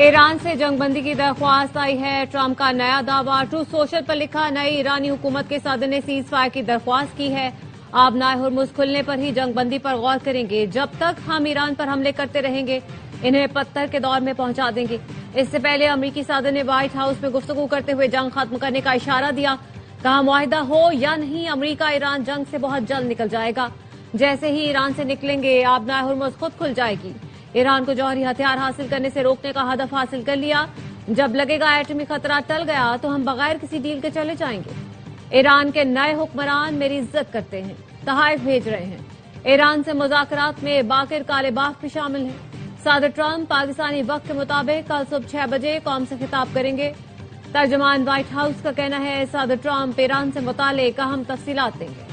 Iran से जंग बंदी की दरख्वास्त आई है। ट्रंप का नया दावा। ट्रूथ सोशल पर लिखा, नई ईरानी हुकूमत के सदर ने सीज फायर की दरख्वास्त की है। आबनाए हुर्मुज खुलने पर ही जंग बंदी पर गौर करेंगे। जब तक हम ईरान पर हमले करते रहेंगे, इन्हें पत्थर के दौर में पहुंचा देंगे। इससे पहले अमरीकी सदर ने व्हाइट हाउस में गुफ्तगू करते हुए जंग खत्म करने का इशारा दिया। कहा, मुआहिदा हो या नहीं, अमरीका ईरान जंग से बहुत जल्द निकल जाएगा। जैसे ही ईरान से निकलेंगे, आबनाए हुर्मुज खुद खुल जाएगी। ईरान को जौहरी हथियार हासिल करने से रोकने का हदफ हासिल कर लिया। जब लगेगा एटमी खतरा टल गया तो हम बगैर किसी डील के चले जाएंगे। ईरान के नए हुक्मरान मेरी इज्जत करते हैं, तहाइफ भेज रहे हैं। ईरान से मुज़ाकरात में बाकिर कालेबाफ भी शामिल हैं। सदर ट्रंप पाकिस्तानी वक्त के मुताबिक कल सुबह 6 बजे कौम से खिताब करेंगे। तर्जुमान व्हाइट हाउस का कहना है, सदर ट्रंप ईरान से मुताल्लिक अहम तफसीलात देंगे।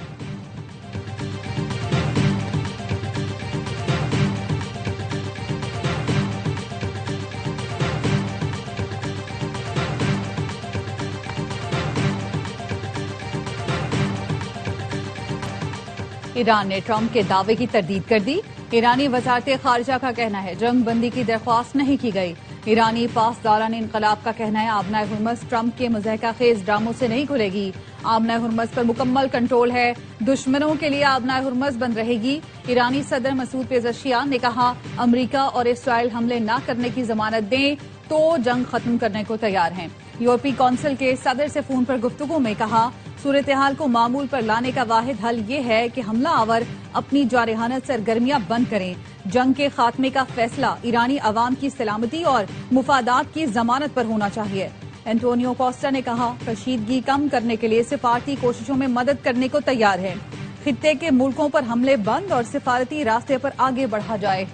ईरान ने ट्रंप के दावे की तरदीद कर दी। ईरानी वज़ारत खारजा का कहना है, जंग बंदी की दरख्वास्त नहीं की गई। ईरानी पासदारान इनकलाब का कहना है, आबनाए हुर्मुज ट्रंप के मुज़हका खेज ड्रामों से नहीं खुलेगी। आबनाए हुर्मुज पर मुकम्मल कंट्रोल है। दुश्मनों के लिए आबनाए हुर्मुज बंद रहेगी। ईरानी सदर मसूद पेज़ेश्कियान ने कहा, अमरीका और इसराइल हमले न करने की जमानत दें तो जंग खत्म करने को तैयार हैं। यूरोपीय कौंसिल के सदर से फोन पर गुफ्तगू में कहा, सूरत हाल को मामूल पर लाने का वाहिद हल ये है कि हमला आवर अपनी जारहाना सरगर्मियां बंद करें। जंग के खात्मे का फैसला ईरानी अवाम की सलामती और मुफादात की जमानत पर होना चाहिए। एंटोनियो कोस्टा ने कहा, कशीदगी कम करने के लिए सिफारती कोशिशों में मदद करने को तैयार है। खित्ते के मुल्कों पर हमले बंद और सिफारती रास्ते पर आगे बढ़ा जाए।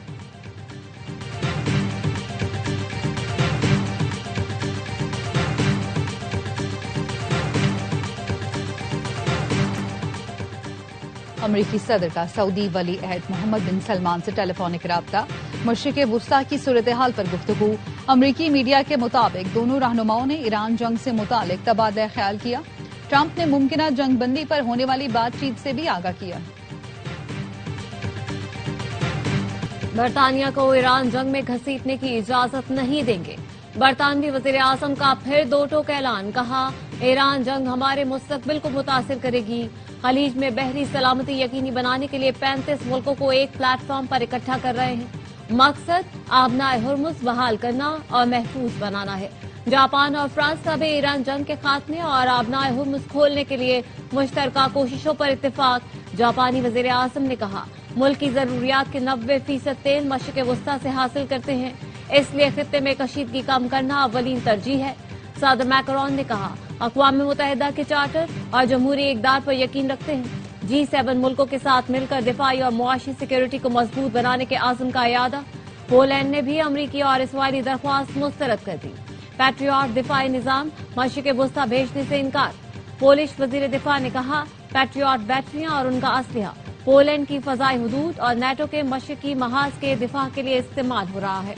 अमरीकी सदर का सऊदी वली अहद मोहम्मद बिन सलमान से टेलीफोनिक राब्ता। मशरिक़ वुस्ता की सूरत हाल पर गुफ्तगू। अमरीकी मीडिया के मुताबिक दोनों रहनुमाओं ने ईरान जंग से मुतालिक तबादला ख्याल किया। ट्रंप ने मुमकिना जंग बंदी पर होने वाली बातचीत से भी आगाह किया। बरतानिया को ईरान जंग में घसीटने की इजाजत नहीं देंगे। बरतानवी वजीर आजम का फिर दो टोक ऐलान। कहा, ईरान जंग हमारे मुस्तकबिल को मुतासिर करेगी। खलीज में बहरी सलामती यकीनी बनाने के लिए 35 मुल्कों को एक प्लेटफॉर्म पर इकट्ठा कर रहे हैं। मकसद आबनाए हुर्मुज बहाल करना और महफूज बनाना है। जापान और फ्रांस का भी ईरान जंग के खात्मे और आबनाए हुर्मुज खोलने के लिए मुश्तरका कोशिशों पर इत्तेफाक। जापानी वजीर आजम ने कहा, मुल्क की जरूरियात के 90% तेल मशरिक़ वुस्ता से हासिल करते हैं, इसलिए खित्ते में कशीदगी कम करना अव्वलीन तरजीह है। सदर मैक्रोन ने कहा, अक़वाम मुत्तहिदा के चार्टर और जमहूरी इक़दार पर यकीन रखते हैं। G7 मुल्कों के साथ मिलकर दिफाई और मुआशी सिक्योरिटी को मजबूत बनाने के आज़म का यादा। पोलैंड ने भी अमरीकी और इसराइली दरख्वास्त मुस्तरद कर दी। पैट्रियट दिफाई निज़ाम मशरिक़ वुस्ता भेजने से इनकार। पोलिश वजीर दिफा ने कहा, पैट्रियट बैटरियां और उनका असलहा पोलैंड की फजाई हुदूद और नेटो के मशरिकी महाज के दिफा के लिए इस्तेमाल हो रहा है।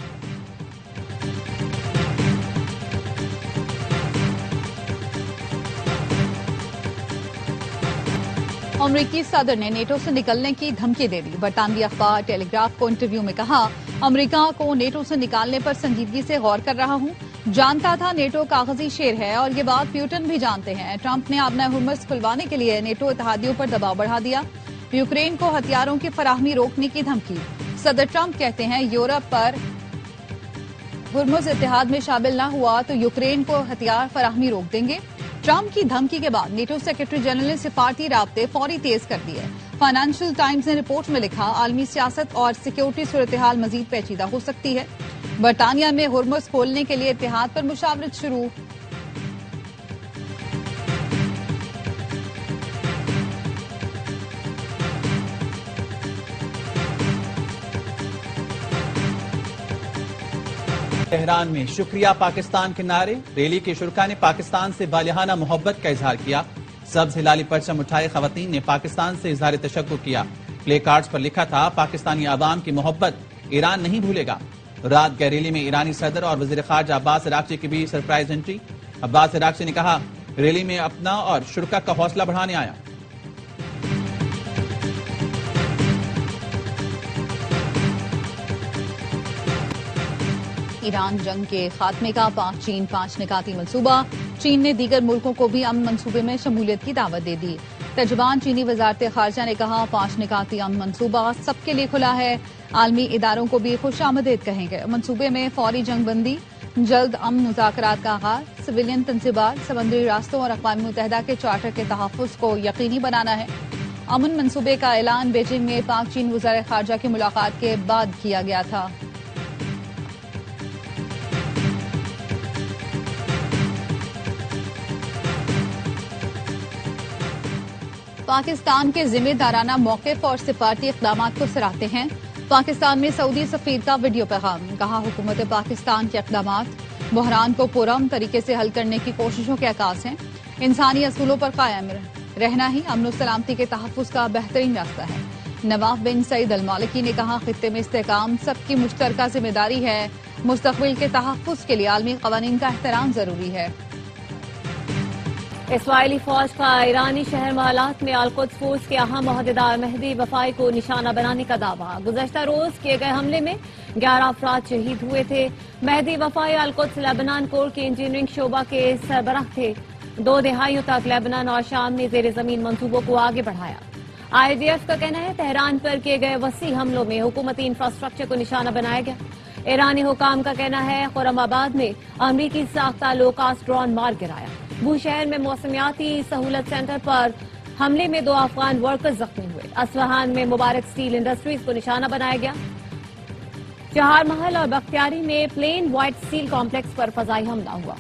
अमरीकी सदर ने नेटो से निकलने की धमकी दे दी। बरतानवी अखबार टेलीग्राफ को इंटरव्यू में कहा, अमरीका को नेटो से निकालने पर संजीदगी से गौर कर रहा हूं। जानता था नेटो कागजी शेर है और ये बात प्यूटन भी जानते हैं। ट्रंप ने आबनाए हुर्मुज खुलवाने के लिए नेटो इत्तेहादियों पर दबाव बढ़ा दिया। यूक्रेन को हथियारों की फराहमी रोकने की धमकी। सदर ट्रंप कहते हैं, यूरोप पर हुर्मुज इत्तेहाद में शामिल न हुआ तो यूक्रेन को हथियार फराहमी रोक देंगे। ट्रंप की धमकी के बाद नेटो सेक्रेटरी जनरल ने सिफारती राब्ते फौरी तेज कर दिए। फाइनेंशियल टाइम्स ने रिपोर्ट में लिखा, आलमी सियासत और सिक्योरिटी सूरत हाल मजीद पेचीदा हो सकती है। बरतानिया में हुर्मुज खोलने के लिए इत्तेहाद पर मुशावरत शुरू। तेहरान में शुक्रिया पाकिस्तान के नारे। रैली के शुरका ने पाकिस्तान से बालिहाना मोहब्बत का इजहार किया। सब्ज हिलाली परचम उठाए खवातीन ने पाकिस्तान से इजहार तशक्कुर किया। प्ले कार्ड्स पर लिखा था, पाकिस्तानी आवाम की मोहब्बत ईरान नहीं भूलेगा। रात गए रैली में ईरानी सदर और वजीर खारजा अब्बास अरागची की भी सरप्राइज एंट्री। अब्बास अरागची ने कहा, रैली में अपना और शुरका का हौसला बढ़ाने आया। ایران جنگ کے خاتمے کا چین 5 نکاتی منصوبہ، چین نے دیگر ملکوں کو بھی امن منصوبے میں شمولیت کی دعوت دے دی۔ ترجمان چینی وزارت خارجہ نے کہا 5 نکاتی امن منصوبہ سب کے لیے کھلا ہے، عالمی اداروں کو بھی خوش آمدید کہیں گے۔ منصوبے میں فوری جنگ بندی، جلد امن مذاکرات کا آغاز، سویلین تنصیبات، سمندری راستوں اور اقوام متحدہ کے چارٹر کے تحفظ کو یقینی بنانا ہے۔ امن منصوبے کا اعلان بیجنگ میں پاک چین وزیر خارجہ کی ملاقات کے بعد کیا گیا تھا۔ پاکستان کے ذمہ دارانہ موقف اور سفارتی اقدامات کو سراہتے ہیں پاکستان میں سعودی سفیر کا ویڈیو پیغام، کہا حکومت پاکستان کے اقدامات بحران کو پرامن طریقے سے حل کرنے کی کوششوں کے عکاس ہیں، انسانی اصولوں پر قائم رہنا ہی امن و سلامتی کے تحفظ کا بہترین راستہ ہے۔ نواف بن سعید المالکی نے کہا خطے میں استحکام سب کی مشترکہ ذمہ داری ہے، مستقبل کے تحفظ کے لیے عالمی قوانین کا احترام ضروری ہے۔ اسرائیلی فوج کا ایرانی شہر محلات میں القدس فورس کے اہم عہدیدار مہدی وفائی کو نشانہ بنانے کا دعویٰ، گزشتہ روز کیے گئے حملے میں 11 افراد شہید ہوئے تھے۔ مہدی وفائی القدس لبنان کور کے انجینئرنگ شعبہ کے سربراہ تھے۔ 2 دہائیوں تک لبنان اور شام نے زیر زمین منصوبوں کو آگے بڑھایا۔ IDF کا کہنا ہے تہران پر کیے گئے وسیع حملوں میں حکومتی انفراسٹرکچر کو نشانہ بنایا گیا۔ ایرانی حکام کا کہنا ہے خرم آباد میں امریکی ساختہ لوکاسٹ ڈرون مار گرایا۔ بوشہر میں موسمیاتی سہولت سینٹر پر حملے میں 2 افغان ورکرز زخمی ہوئے۔ اصفہان میں مبارک سٹیل انڈسٹریز کو نشانہ بنایا گیا۔ چہار محل اور بختیاری میں پلین وائٹ سٹیل کمپلیکس پر فضائی حملہ ہوا۔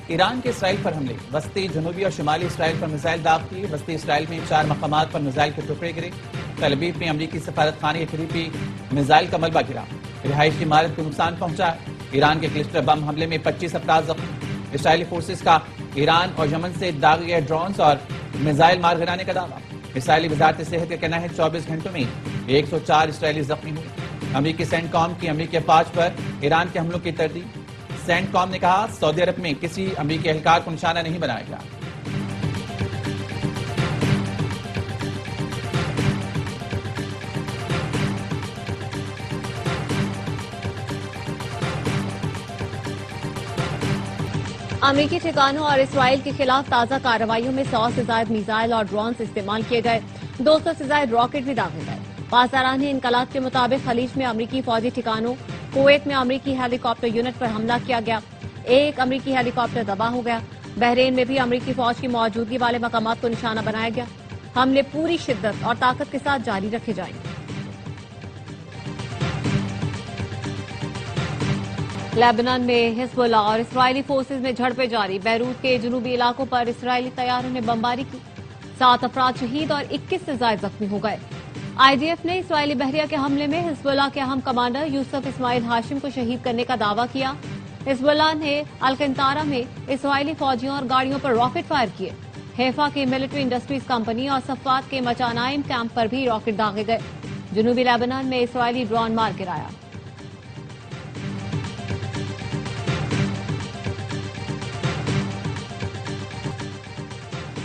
ایران کے اسرائیل پر حملے، وسطی جنوبی اور شمالی اسرائیل پر میزائل داغ کیے۔ وسطی اسرائیل میں 4 مقامات پر میزائل کے ٹکڑے گرے۔ تل ابیب میں امریکی سفارت خانے کے قریب بھی میزائل کا ملبہ گرا، رہائشی عمارت کو نقصان پہنچا۔ ایران کے کلسٹر بم حملے میں 25 افراد زخمی۔ اسرائیلی فورسز کا ایران اور یمن سے داغے گئے ڈرونز اور میزائل مار گرانے کا دعویٰ۔ اسرائیلی وزارت صحت کا کہنا ہے 24 گھنٹوں میں 104 اسرائیلی زخمی ہوئے۔ امریکی سینٹ کام کی امریکی افواج پر ایران کے حملوں کی تردید۔ سینٹ کام نے کہا سعودی عرب میں کسی امریکی اہلکار کو نشانہ نہیں بنایا گیا۔ امریکی ٹھکانوں اور اسرائیل کے خلاف تازہ کارروائیوں میں 100 سے زائد میزائل اور ڈرونز استعمال کیے گئے، 200 سے زائد راکٹ بھی داغے گئے۔ پاسداران انقلاب کے مطابق خلیج میں امریکی فوجی ٹھکانوں، کویت میں امریکی ہیلی کاپٹر یونٹ پر حملہ کیا گیا، 1 امریکی ہیلی کاپٹر تباہ ہو گیا۔ بحرین میں بھی امریکی فوج کی موجودگی والے مقامات کو نشانہ بنایا گیا۔ حملے پوری شدت اور طاقت کے ساتھ جاری رکھے جائیں گے۔ لیبنان میں حزب اللہ اور اسرائیلی فورسز میں جھڑپیں جاری، بیروت کے جنوبی علاقوں پر اسرائیلی طیاروں نے بمباری کی، 7 افراد شہید اور 21 سے زائد زخمی ہو گئے۔ IDF نے اسرائیلی بحریہ کے حملے میں حزب اللہ کے اہم کمانڈر یوسف اسماعیل ہاشم کو شہید کرنے کا دعویٰ کیا۔ حزب اللہ نے القنطارہ میں اسرائیلی فوجیوں اور گاڑیوں پر راکٹ فائر کیے۔ حیفا کی ملٹری انڈسٹریز کمپنی اور صفات کے مچانائم کیمپ پر بھی راکٹ داغے گئے۔ جنوبی لیبنان میں اسرائیلی ڈرون مار گرایا۔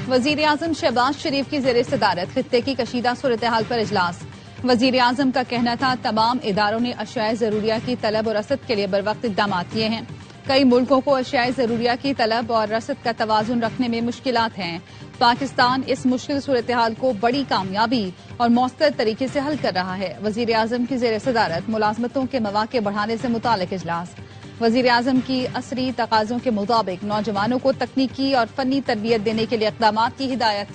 وزیر اعظم شہباز شریف کی زیر صدارت خطے کی کشیدہ صورتحال پر اجلاس۔ وزیر اعظم کا کہنا تھا تمام اداروں نے اشیاء ضروریہ کی طلب اور رسد کے لیے بروقت اقدامات کیے ہیں۔ کئی ملکوں کو اشیاء ضروریہ کی طلب اور رسد کا توازن رکھنے میں مشکلات ہیں۔ پاکستان اس مشکل صورتحال کو بڑی کامیابی اور مؤثر طریقے سے حل کر رہا ہے۔ وزیر اعظم کی زیر صدارت ملازمتوں کے مواقع بڑھانے سے متعلق اجلاس۔ وزیر اعظم کی عصری تقاضوں کے مطابق نوجوانوں کو تکنیکی اور فنی تربیت دینے کے لیے اقدامات کی ہدایت۔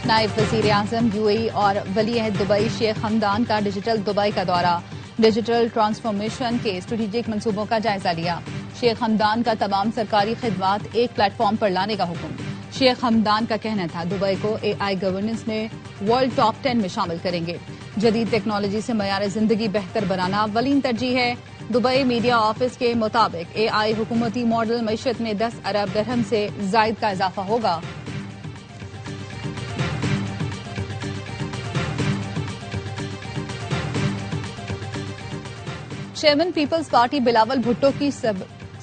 نائب وزیر اعظم UAE اور ولی عہد دبئی شیخ حمدان کا ڈیجیٹل دبئی کا دورہ، ڈیجیٹل ٹرانسفارمیشن کے اسٹریٹجک منصوبوں کا جائزہ لیا۔ شیخ حمدان کا تمام سرکاری خدمات ایک پلیٹ فارم پر لانے کا حکم۔ شیخ حمدان کا کہنا تھا دبئی کو AI گورننس میں ورلڈ ٹاپ 10 میں شامل کریں گے۔ جدید ٹیکنالوجی سے معیار زندگی بہتر بنانا اولین ترجیح ہے۔ دبئی میڈیا آفس کے مطابق AI حکومتی ماڈل معیشت میں 10 ارب درہم سے زائد کا اضافہ ہوگا۔ چیئرمین پیپلز پارٹی بلاول بھٹو کی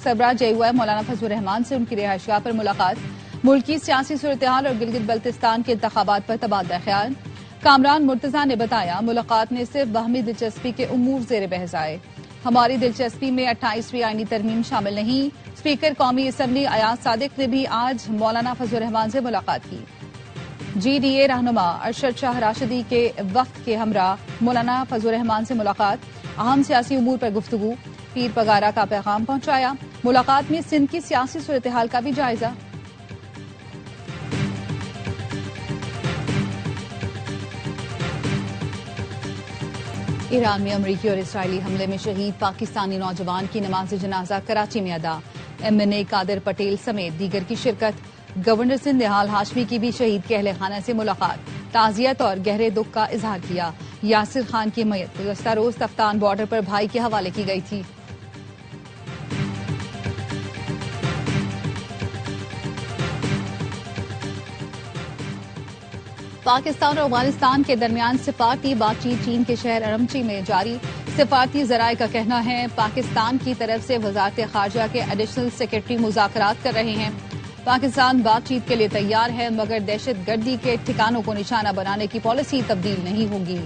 सरबराह JUI मौलाना फजल रहमान से उनकी रिहाइशगाह पर मुलाकात, मुल्की सियासी सूरत-ए-हाल और गिलगित बल्तिस्तान के इंतखाबात पर तबादला ख्याल। कामरान मुर्तजा ने बताया, मुलाकात में सिर्फ बाहमी दिलचस्पी के उमूर जेर बहस आए। हमारी दिलचस्पी में 28वीं आईनी तरमीम शामिल नहीं। स्पीकर कौमी असम्बली अयाज सादिक ने भी आज मौलाना फजल रहमान से मुलाकात की। GDA रहनुमा अरशद शाह राशिदी के वक्त के हमरा मौलाना फजल रहमान से मुलाकात, अहम सियासी उमूर पर गुफ्तगू, पीर पगारा का पैगाम पहुंचाया। मुलाकात में सिंध की सियासी सूरत हाल का भी जायजा। ईरान में अमरीकी और इसराइली हमले में शहीद पाकिस्तानी नौजवान की नमाज जनाजा कराची में अदा। MNA कादिर पटेल समेत दीगर की शिरकत। गवर्नर सिंध निहाल हाशमी की भी शहीद के अहले खाना से मुलाकात, ताजियत और गहरे दुख का इजहार किया। यासिर खान की मयत गुज़श्ता रोज तफ्तान बॉर्डर पर भाई के हवाले की गई थी। पाकिस्तान और अफगानिस्तान के दरमियान सिफारती बातचीत चीन के शहर अरमची में जारी। सिफारती जराये का कहना है, पाकिस्तान की तरफ से वजारत खारजा के एडिशनल सेक्रेटरी मुज़ाकरात कर रहे हैं। पाकिस्तान बातचीत के लिए तैयार है, मगर दहशत गर्दी के ठिकानों को निशाना बनाने की पॉलिसी तब्दील नहीं होगी।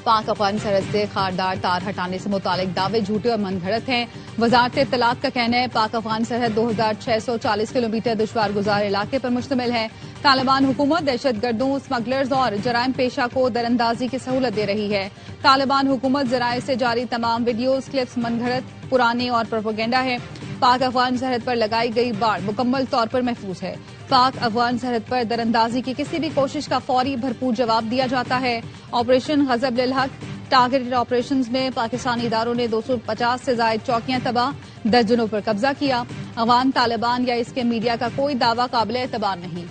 पाक अफगान सरहद से खारदार तार हटाने से मुतालिक दावे झूठे और मनगढ़ंत हैं। वजारत इत्तलात का कहना है, पाक अफगान सरहद 2640 किलोमीटर दुश्वार गुजार इलाके पर मुश्तमिल है। तालिबान हुकूमत दहशत गर्दों, स्मगलर्स और जराइम पेशा को दरअंदाजी की सहूलत दे रही है। तालिबान हुकूमत जराये से जारी तमाम वीडियोज क्लिप्स मनगढ़ंत, पुराने और प्रोपेगेंडा है। पाक अफगान सरहद पर लगाई गई बाड़ मुकम्मल तौर पर महफूज है। पाक अफगान सरहद पर दरअंदाजी की किसी भी कोशिश का फौरी भरपूर जवाब दिया जाता है। ऑपरेशन गजब लिल हक टारगेटेड ऑपरेशंस में पाकिस्तानी इदारों ने 250 से जायद चौकियां तबाह, दर्जनों पर कब्जा किया। अफगान तालिबान या इसके मीडिया का कोई दावा काबिल एतबार नहीं।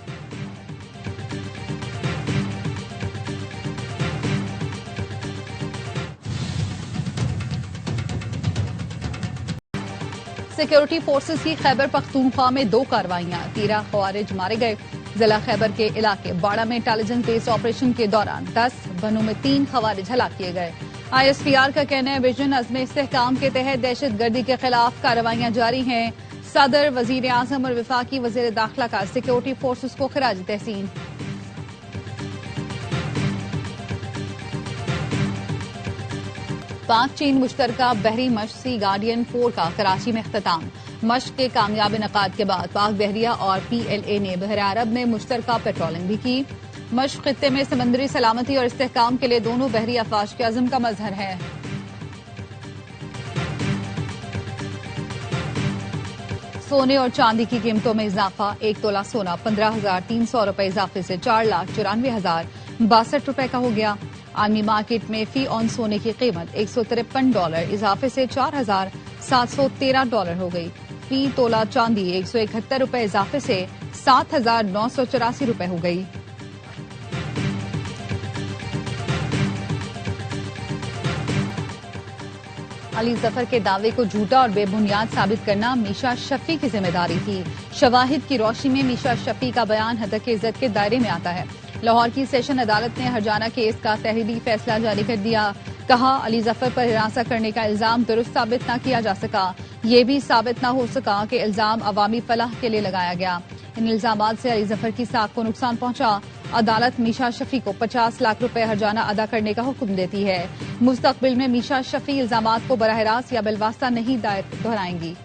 सिक्योरिटी फोर्सेस की खैबर पख्तूनख्वा में 2 कार्रवाइयां, 13 खवारिज मारे गए। जिला खैबर के इलाके बाड़ा में इंटेलिजेंस बेस्ड ऑपरेशन के दौरान 10 बनों में 3 खवारिज हलाक किए गए। ISPR का कहना है, विजन अज़्म इस्तेहकाम के तहत दहशत गर्दी के खिलाफ कार्रवाइयां जारी हैं। सदर, वजीर आजम और वफाकी वजीर दाखिला का सिक्योरिटी फोर्सेस को खिराज तहसीन। पाक चीन मुश्तरका बहरी मश्क सी गार्डियन 4 का कराची में इख्तिताम। मश्क के कामयाब इनकाद के बाद पाक बहरिया और PLA ने बहर अरब में मुश्तरका पेट्रोलिंग भी की। मश्क खित्ते में समंदरी सलामती और इस्तेहकाम के लिए दोनों बहरी अफवाज के अज़्म का मजहर है। सोने और चांदी की कीमतों में इजाफा, 1 तोला सोना 15,300 रुपए इजाफे से 4,94,062 रुपए का हो गया। आलमी मार्केट में फी ऑन सोने की कीमत $153 इजाफे से $4,713 हो गई। फी तोला चांदी 171 रुपए इजाफे से 7,984 रुपए हो गई। अली जफर के दावे को झूठा और बेबुनियाद साबित करना मीशा शफी की जिम्मेदारी थी। शवाहिद की रोशनी में मीशा शफी का बयान हदक इज्जत के दायरे में आता है। लाहौर की सेशन अदालत ने हरजाना केस का तहरीरी फैसला जारी कर दिया। कहा, अली जफर पर हिरासत करने का इल्जाम दुरुस्त साबित न किया जा सका। ये भी साबित न हो सका कि इल्जाम अवामी फलाह के लिए लगाया गया। इन इल्जामात से अली जफर की साख को नुकसान पहुंचा। अदालत मीशा शफी को 50 लाख रुपए हरजाना अदा करने का हुक्म देती है। मुस्तकबिल में मीशा शफी इल्जामात को बराह रास्त या बिलवास्ता नहीं दोहराएंगी।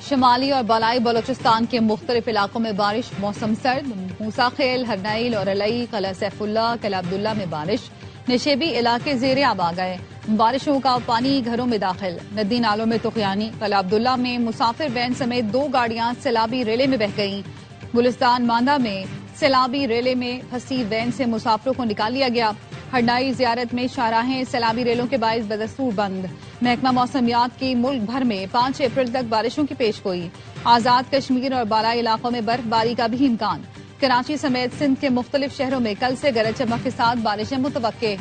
शिमाली और बालाई बलोचिस्तान के मुख्तलिफ इलाकों में बारिश, मौसम सर्द। मूसा खेल, हरनाइल और अलई, कला सैफुल्ला, कला अब्दुल्ला में बारिश। नशेबी इलाके ज़ेरे आब आ गए। बारिशों का पानी घरों में दाखिल। नदी नालों में तुखयानी। कला अब्दुल्ला में मुसाफिर वैन समेत 2 गाड़ियां सैलाबी रेले में बह गईं। गुलिस्तान मांदा में सैलाबी रेले में फंसी वैन से मुसाफिरों को निकाल लिया गया। हरनाई जियारत में शाहराहें सैलाबी रेलों के बाइस बदस्तूर बंद। महकमा मौसमियात की मुल्क भर में 5 अप्रैल तक बारिशों की पेशगोई। आजाद कश्मीर और बालाई इलाकों में बर्फबारी का भी इम्कान। कराची समेत सिंध के मुख्तलिफ शहरों में कल से गरज चमक के साथ बारिशें मुतवक्के।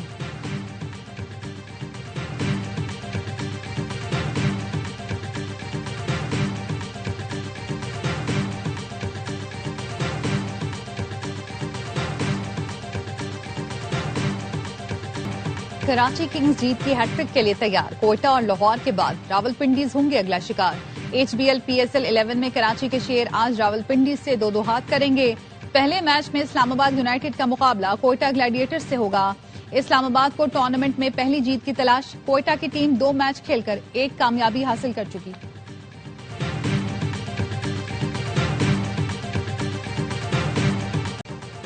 कराची किंग्स जीत की हैट्रिक के लिए तैयार। कोयटा और लाहौर के बाद रावलपिंडीज होंगे अगला शिकार। HBL PSL 11 में कराची के शेर आज रावलपिंडी से 2-2 हाथ करेंगे। पहले मैच में इस्लामाबाद यूनाइटेड का मुकाबला कोयटा ग्लैडिएटर्स से होगा। इस्लामाबाद को टूर्नामेंट में पहली जीत की तलाश। कोयटा की टीम 2 मैच खेलकर 1 कामयाबी हासिल कर चुकी।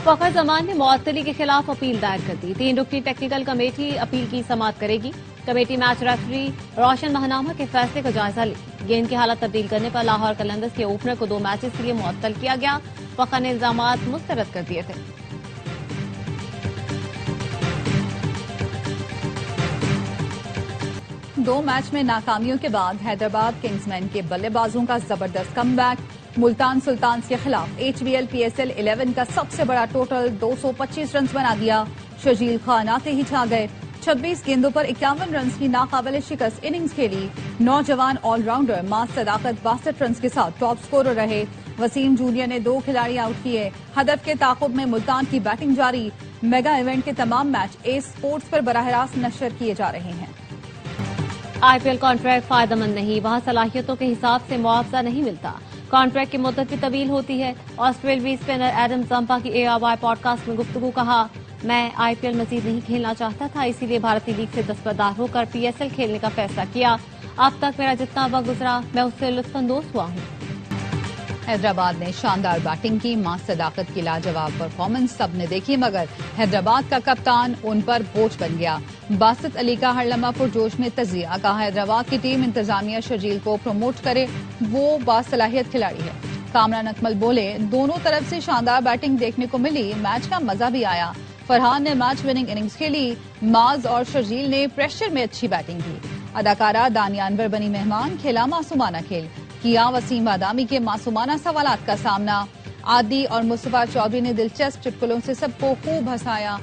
फखर जमान ने मुअत्तली के खिलाफ अपील दायर कर दी। 3 रुकनी टेक्निकल कमेटी अपील की समाअत करेगी। कमेटी मैच रेफरी रोशन महनामा के फैसले का जायजा ली। गेंद की हालत तब्दील करने पर लाहौर कलंदर्स के ओपनर को 2 मैचेस के लिए मुअत्तल किया गया। फखर ने इल्जामात मुस्तरद कर दिए थे। दो मैच में नाकामियों के बाद हैदराबाद किंग्समैन के बल्लेबाजों का जबरदस्त कमबैक। मुल्तान सुल्तान्स के खिलाफ HBL PSL 11 का सबसे बड़ा टोटल 225 रन बना दिया। शजील खान आते ही छा गए। 26 गेंदों पर 51 रन की नाकाबिले शिकस्त इनिंग्स खेली। नौजवान ऑलराउंडर मास सदाकत 62 रन के साथ टॉप स्कोरर रहे। वसीम जूनियर ने 2 खिलाड़ी आउट किए। हदफ के ताकुब में मुल्तान की बैटिंग जारी। मेगा इवेंट के तमाम मैच एस स्पोर्ट्स पर बराह रास्त नशर किए जा रहे हैं। IPL कॉन्ट्रैक्ट फायदेमंद नहीं, वहाँ सलाहियतों के हिसाब से मुआवजा नहीं मिलता। कॉन्ट्रैक्ट की मुद्दत भी तवील होती है। ऑस्ट्रेलियाई स्पिनर एडम जंपा की ARY पॉडकास्ट में गुफ्तगू कहा, मैं IPL मजीद नहीं खेलना चाहता था, इसीलिए भारतीय लीग से दस्तबरदार होकर PSL खेलने का फैसला किया। अब तक मेरा जितना वक्त गुजरा मैं उससे लुत्फानंदोज हुआ हूँ। हैदराबाद ने शानदार बैटिंग की। मास सदाकत की लाजवाब परफॉर्मेंस सबने देखी, मगर हैदराबाद का कप्तान उन पर बोझ बन गया। बासित अली का हर लम्हा पुरजोश में तजिया। कहा हैदराबाद की टीम इंतजामिया शजील को प्रमोट करे, वो बासलाहियत खिलाड़ी है। कामरान अकमल बोले, दोनों तरफ से शानदार बैटिंग देखने को मिली, मैच का मजा भी आया। फरहान ने मैच विनिंग इनिंग्स खेली। माज और शजील ने प्रेशर में अच्छी बैटिंग की। अदाकारा दानिया अनवर बनी मेहमान, खेला मासूमाना खेल। किया वसीम बादामी के मासूमाना सवालात का सामना। आदि और मुस्तफा चौधरी ने दिलचस्प चुटकुलों से सबको खूब हंसाया।